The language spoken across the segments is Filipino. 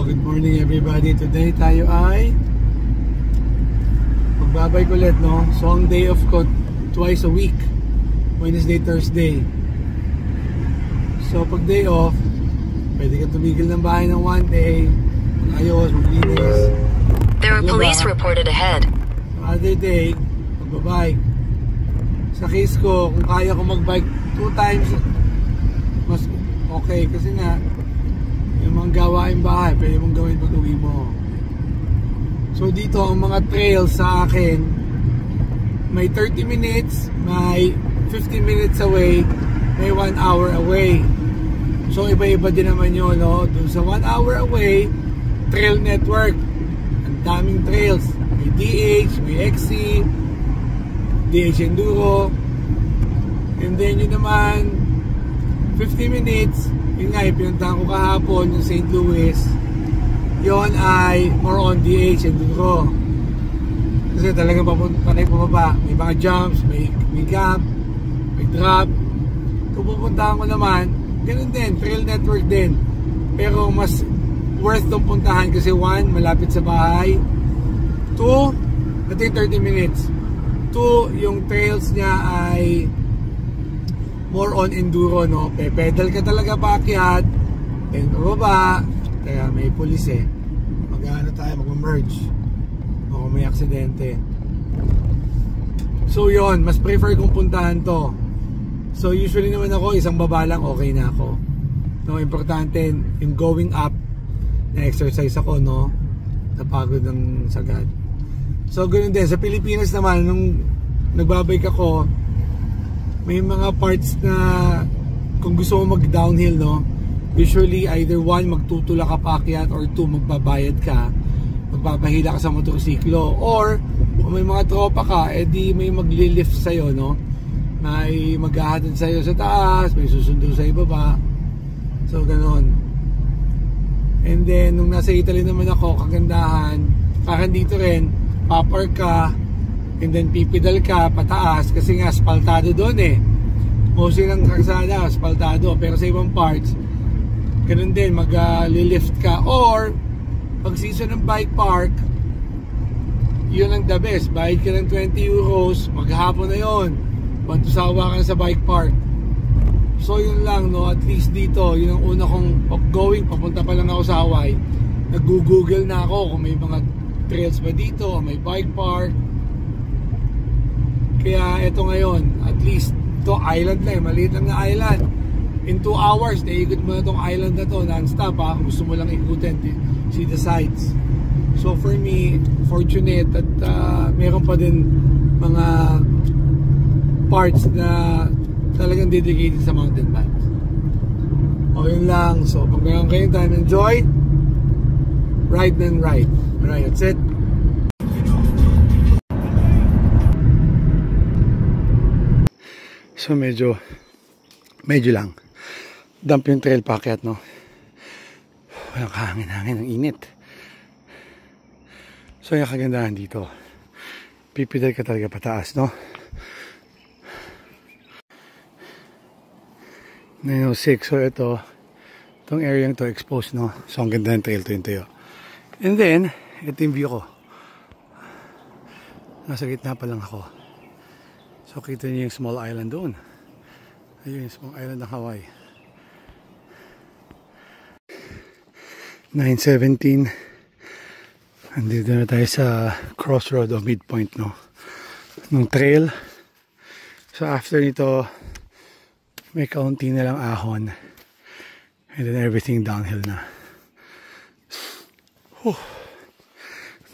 good morning everybody. Today tayo ay magbabike ulit, no? So ang day off ko twice a week, Wednesday, Thursday. So pag day off, pwede ka tumigil ng bahay ng one day, mag-ayos, maglinis. There are police reported ahead. Other day, magbabike. Sa case ko, kung kaya ko magbike 2 times, mas okay kasi nga yung mga gawain bahay, pwede mong gawin pag uwi mo. So dito, ang mga trails sa akin, may 30 minutes, may 15 minutes away, may 1 hour away. So iba-iba din naman yun, no? Doon sa 1 hour away, trail network. Ang daming trails. May DH, may XC, DH Enduro. And then yun naman, 50 minutes, yun nga, pinuntahan ko kahapon yung St. Louis. Yun ay more on DH Enduro. Kasi talagang panay pumaba. May mga jumps, may gap, may drop. Kung pupuntahan ko naman, ganun din, trail network din. Pero mas worth itong puntahan kasi 1, malapit sa bahay. 2, ito yung 30 minutes. 2, yung trails niya ay more on enduro, no? Pedal ka talaga paakyat, then bababa, kaya may pulis eh. Mag-ano tayo, mag-merge o kung may aksidente. So yon, mas prefer kong puntahan to. So usually naman ako, isang baba lang, okay na ako. No, importante yung going up, na-exercise ako, no? Napagod ng sagad. So ganoon din, sa Pilipinas naman, nung nagbabike ako, may mga parts na kung gusto mo mag-downhill, no? Usually either 1, magtutulak ka paakyat, or 2, magbabayad ka, magpapahila ka sa motorsiklo, or kung may mga tropa ka, edi may magli-lift sa'yo, no? May maghahatid sa'yo sa taas, may susundo sa ibaba. So ganon. And then nung nasa Italy naman ako, kagandahan, parang dito rin, papark ka, and then pipidal ka pataas kasi nga asfaltado doon eh. Mostly ng kalsada asfaltado, pero sa ibang parts ganun din, mag-lift ka. Or pag season ng bike park, yun ang the best, bayad ka ng 20 euros, maghapon na yun, bantusawa ka na sa bike park. So yun lang, no? At least dito, yun ang una kong going, papunta pa lang ako sa Hawaii, nag-google na ako kung may mga trails ba dito, may bike park. Kaya ito ngayon, at least ito island lang, maliit lang na island. In 2 hours, naikot mo na itong island na to non-stop, ha? Kung gusto mo lang ikutin, see the sights. So for me, fortunate at meron pa din mga parts na talagang dedicated sa mountain bikes. O yun lang, so pag meron kayong time, enjoy, ride and ride. Alright, that's it. So medyo lang dump yung trail paakyat, no? Walang kahangin-hangin, ang init. So yung kagandahan dito, pipidal ka talaga pataas, no? 906. So itong area to exposed, no? So ang ganda ng trail to yung tayo. And then ito yung view ko, nasa gitna pa lang ako. So kita niyo yung small island doon. Ayun yung small island ng Hawaii. 9:17. Andito na tayo sa crossroad o midpoint, no? Nung trail. So after nito, may kaunti na lang ahon. And then everything downhill na.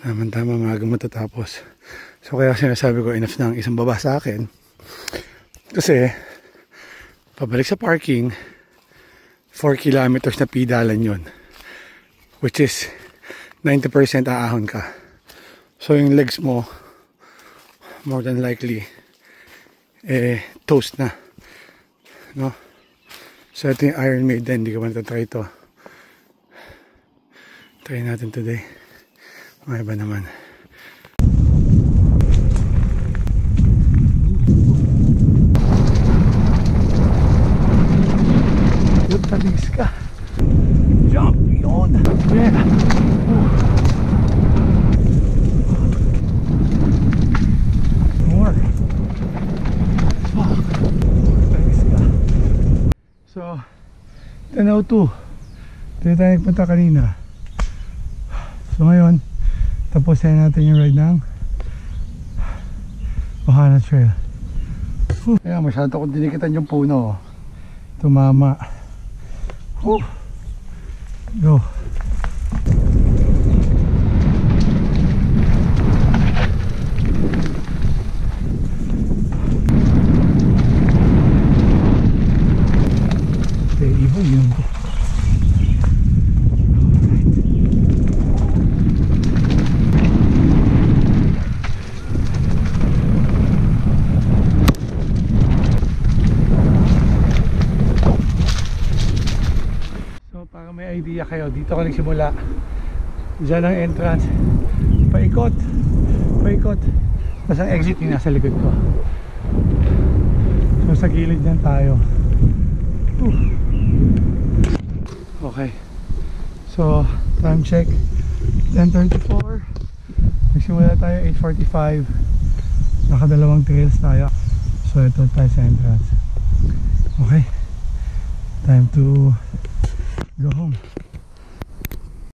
Tama-tama, maaga matatapos. So kaya sinasabi ko, enough ng isang baba sa akin. Kasi pabalik sa parking, 4 kilometers na pidalan yun, which is 90% aahon ka. So yung legs mo, more than likely toast na, no? So ito yung Iron Maiden. Hindi ka ba natatry ito? Try natin today. Mga iba naman. Talis ka. Jump yun. Yeah. More. Fuck. Thanks ka. So 10:02. Dito tayo nagpunta kanina. So ngayon tapos natin yung ride ng Ohana Trail. Ayan, masyado akong dinikitan yung puno. Tumama. Go. Okay, iba yun. May idea kayo, dito ako nagsimula. Diyan ang entrance. Paikot. Tapos ang exit yung nasa likod ko. So sa gilid yan tayo. Okay. So time check 10:34. Nagsimula tayo 8:45. Nakadalawang trails tayo. So ito tayo sa entrance. Okay. Time to go home.